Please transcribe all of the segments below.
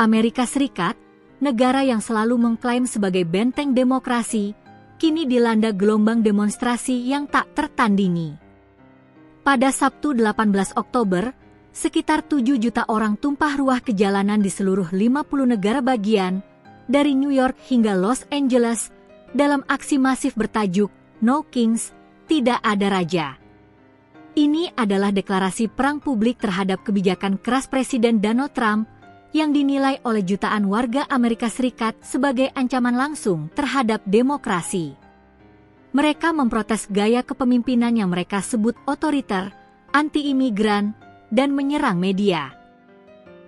Amerika Serikat, negara yang selalu mengklaim sebagai benteng demokrasi, kini dilanda gelombang demonstrasi yang tak tertandingi. Pada Sabtu 18 Oktober, sekitar 7 juta orang tumpah ruah ke jalanan di seluruh 50 negara bagian, dari New York hingga Los Angeles, dalam aksi masif bertajuk No Kings, Tidak Ada Raja. Ini adalah deklarasi perang publik terhadap kebijakan keras Presiden Donald Trump yang dinilai oleh jutaan warga Amerika Serikat sebagai ancaman langsung terhadap demokrasi. Mereka memprotes gaya kepemimpinan yang mereka sebut otoriter, anti-imigran, dan menyerang media.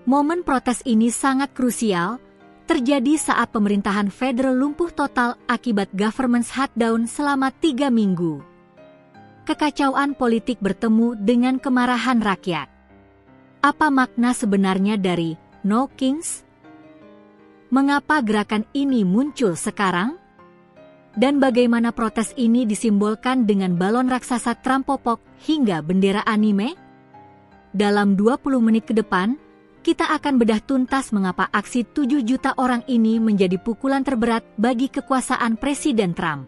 Momen protes ini sangat krusial, terjadi saat pemerintahan federal lumpuh total akibat government shutdown selama 3 minggu. Kekacauan politik bertemu dengan kemarahan rakyat. Apa makna sebenarnya dari No Kings? Mengapa gerakan ini muncul sekarang? Dan bagaimana protes ini disimbolkan dengan balon raksasa Trumpopok hingga bendera anime? Dalam 20 menit ke depan, kita akan bedah tuntas mengapa aksi 7 juta orang ini menjadi pukulan terberat bagi kekuasaan Presiden Trump.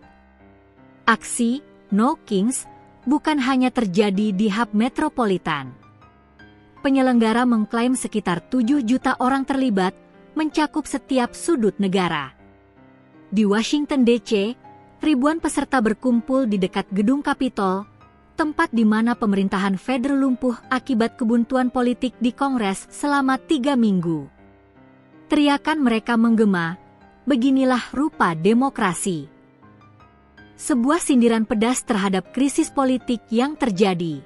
Aksi No Kings bukan hanya terjadi di hub metropolitan. Penyelenggara mengklaim sekitar 7 juta orang terlibat, mencakup setiap sudut negara. Di Washington DC, ribuan peserta berkumpul di dekat gedung Capitol, tempat di mana pemerintahan federal lumpuh akibat kebuntuan politik di Kongres selama 3 minggu. Teriakan mereka menggema, "Beginilah rupa demokrasi." Sebuah sindiran pedas terhadap krisis politik yang terjadi.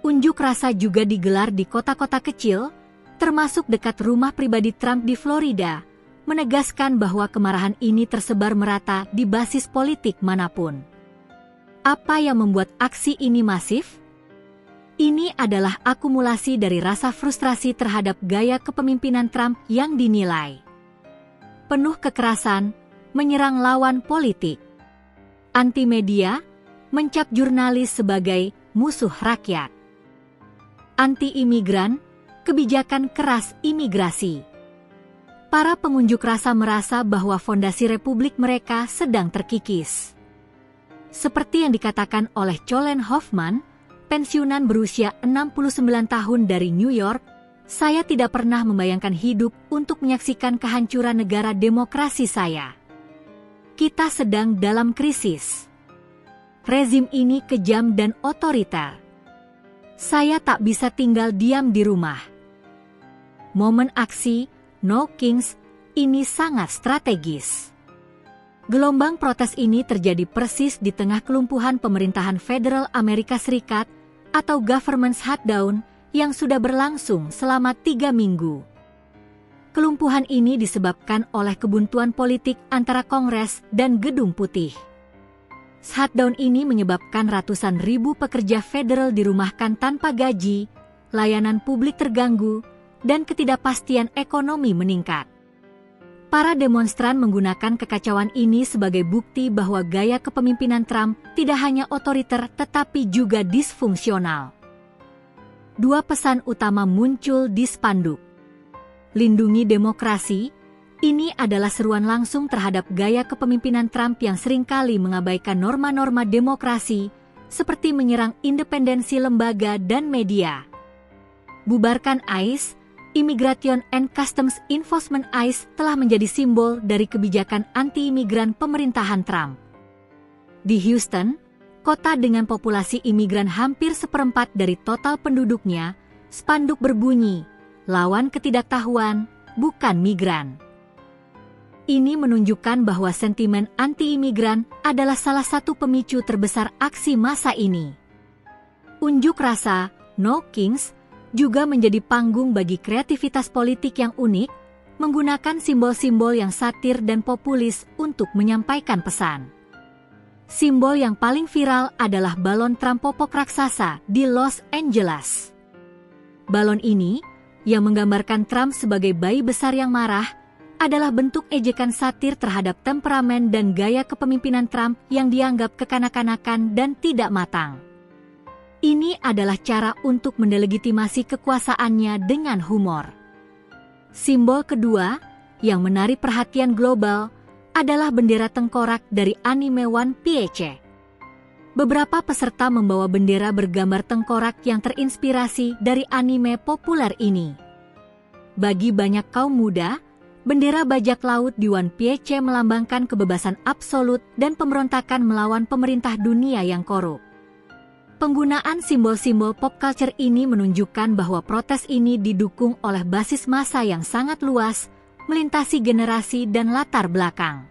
Unjuk rasa juga digelar di kota-kota kecil, termasuk dekat rumah pribadi Trump di Florida, menegaskan bahwa kemarahan ini tersebar merata di basis politik manapun. Apa yang membuat aksi ini masif? Ini adalah akumulasi dari rasa frustrasi terhadap gaya kepemimpinan Trump yang dinilai penuh kekerasan, menyerang lawan politik, anti-media, mencap jurnalis sebagai musuh rakyat, anti-imigran, kebijakan keras imigrasi. Para pengunjuk rasa merasa bahwa fondasi republik mereka sedang terkikis. Seperti yang dikatakan oleh Colin Hoffman, pensiunan berusia 69 tahun dari New York, "Saya tidak pernah membayangkan hidup untuk menyaksikan kehancuran negara demokrasi saya. Kita sedang dalam krisis. Rezim ini kejam dan otoriter. Saya tak bisa tinggal diam di rumah." Momen aksi No Kings ini sangat strategis. Gelombang protes ini terjadi persis di tengah kelumpuhan pemerintahan federal Amerika Serikat atau government shutdown yang sudah berlangsung selama 3 minggu. Kelumpuhan ini disebabkan oleh kebuntuan politik antara Kongres dan Gedung Putih. Shutdown ini menyebabkan ratusan ribu pekerja federal dirumahkan tanpa gaji, layanan publik terganggu, dan ketidakpastian ekonomi meningkat. Para demonstran menggunakan kekacauan ini sebagai bukti bahwa gaya kepemimpinan Trump tidak hanya otoriter tetapi juga disfungsional. 2 pesan utama muncul di spanduk. Lindungi demokrasi, ini adalah seruan langsung terhadap gaya kepemimpinan Trump yang seringkali mengabaikan norma-norma demokrasi, seperti menyerang independensi lembaga dan media. Bubarkan ICE. Immigration and Customs Enforcement ICE telah menjadi simbol dari kebijakan anti-imigran pemerintahan Trump. Di Houston, kota dengan populasi imigran hampir 1/4 dari total penduduknya, spanduk berbunyi, "Lawan ketidaktahuan, bukan migran." Ini menunjukkan bahwa sentimen anti-imigran adalah salah satu pemicu terbesar aksi massa ini. Unjuk rasa No Kings juga menjadi panggung bagi kreativitas politik yang unik, menggunakan simbol-simbol yang satir dan populis untuk menyampaikan pesan. Simbol yang paling viral adalah balon Trumpopok raksasa di Los Angeles. Balon ini, yang menggambarkan Trump sebagai bayi besar yang marah, adalah bentuk ejekan satir terhadap temperamen dan gaya kepemimpinan Trump yang dianggap kekanak-kanakan dan tidak matang. Ini adalah cara untuk mendelegitimasi kekuasaannya dengan humor. Simbol kedua yang menarik perhatian global adalah bendera tengkorak dari anime One Piece. Beberapa peserta membawa bendera bergambar tengkorak yang terinspirasi dari anime populer ini. Bagi banyak kaum muda, bendera bajak laut di One Piece melambangkan kebebasan absolut dan pemberontakan melawan pemerintah dunia yang korup. Penggunaan simbol-simbol pop culture ini menunjukkan bahwa protes ini didukung oleh basis massa yang sangat luas, melintasi generasi dan latar belakang.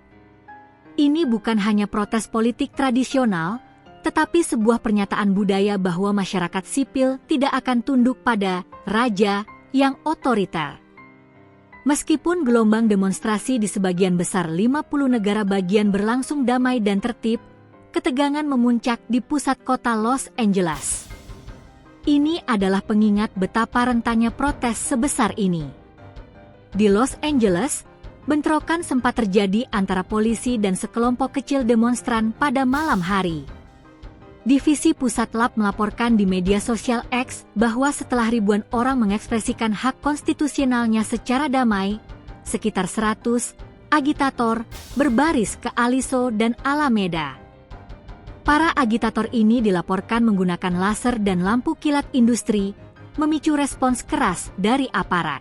Ini bukan hanya protes politik tradisional, tetapi sebuah pernyataan budaya bahwa masyarakat sipil tidak akan tunduk pada raja yang otoriter. Meskipun gelombang demonstrasi di sebagian besar 50 negara bagian berlangsung damai dan tertib, ketegangan memuncak di pusat kota Los Angeles. Ini adalah pengingat betapa rentannya protes sebesar ini. Di Los Angeles, bentrokan sempat terjadi antara polisi dan sekelompok kecil demonstran pada malam hari. Divisi Pusat Lab melaporkan di media sosial X bahwa setelah ribuan orang mengekspresikan hak konstitusionalnya secara damai, sekitar 100 agitator berbaris ke Aliso dan Alameda. Para agitator ini dilaporkan menggunakan laser dan lampu kilat industri, memicu respons keras dari aparat.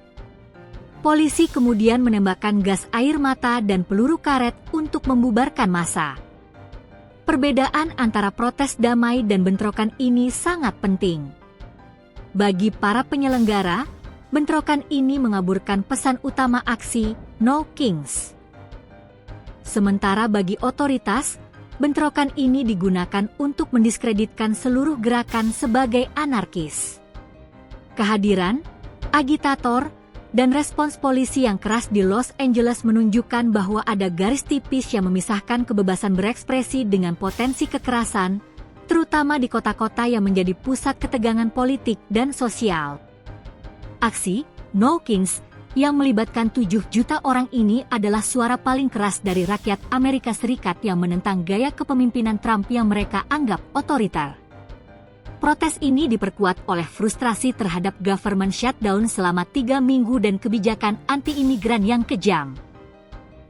Polisi kemudian menembakkan gas air mata dan peluru karet untuk membubarkan massa. Perbedaan antara protes damai dan bentrokan ini sangat penting. Bagi para penyelenggara, bentrokan ini mengaburkan pesan utama aksi No Kings. Sementara bagi otoritas, bentrokan ini digunakan untuk mendiskreditkan seluruh gerakan sebagai anarkis. Kehadiran, agitator, dan respons polisi yang keras di Los Angeles menunjukkan bahwa ada garis tipis yang memisahkan kebebasan berekspresi dengan potensi kekerasan, terutama di kota-kota yang menjadi pusat ketegangan politik dan sosial. Aksi No Kings yang melibatkan 7 juta orang ini adalah suara paling keras dari rakyat Amerika Serikat yang menentang gaya kepemimpinan Trump yang mereka anggap otoriter. Protes ini diperkuat oleh frustrasi terhadap government shutdown selama 3 minggu dan kebijakan anti-imigran yang kejam.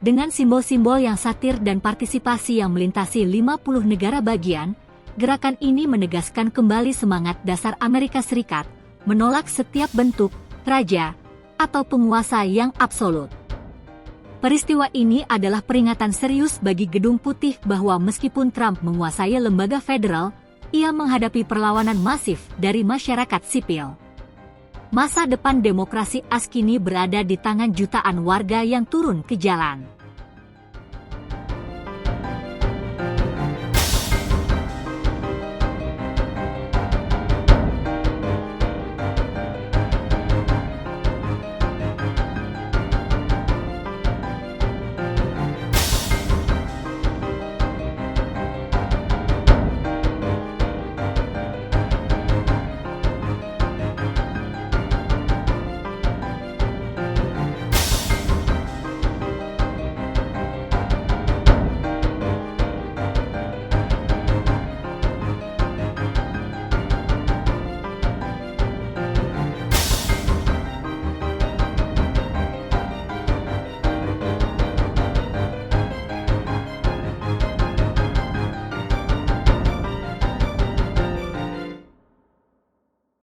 Dengan simbol-simbol yang satir dan partisipasi yang melintasi 50 negara bagian, gerakan ini menegaskan kembali semangat dasar Amerika Serikat, menolak setiap bentuk raja atau penguasa yang absolut. Peristiwa ini adalah peringatan serius bagi Gedung Putih bahwa meskipun Trump menguasai lembaga federal, ia menghadapi perlawanan masif dari masyarakat sipil. Masa depan demokrasi kini berada di tangan jutaan warga yang turun ke jalan.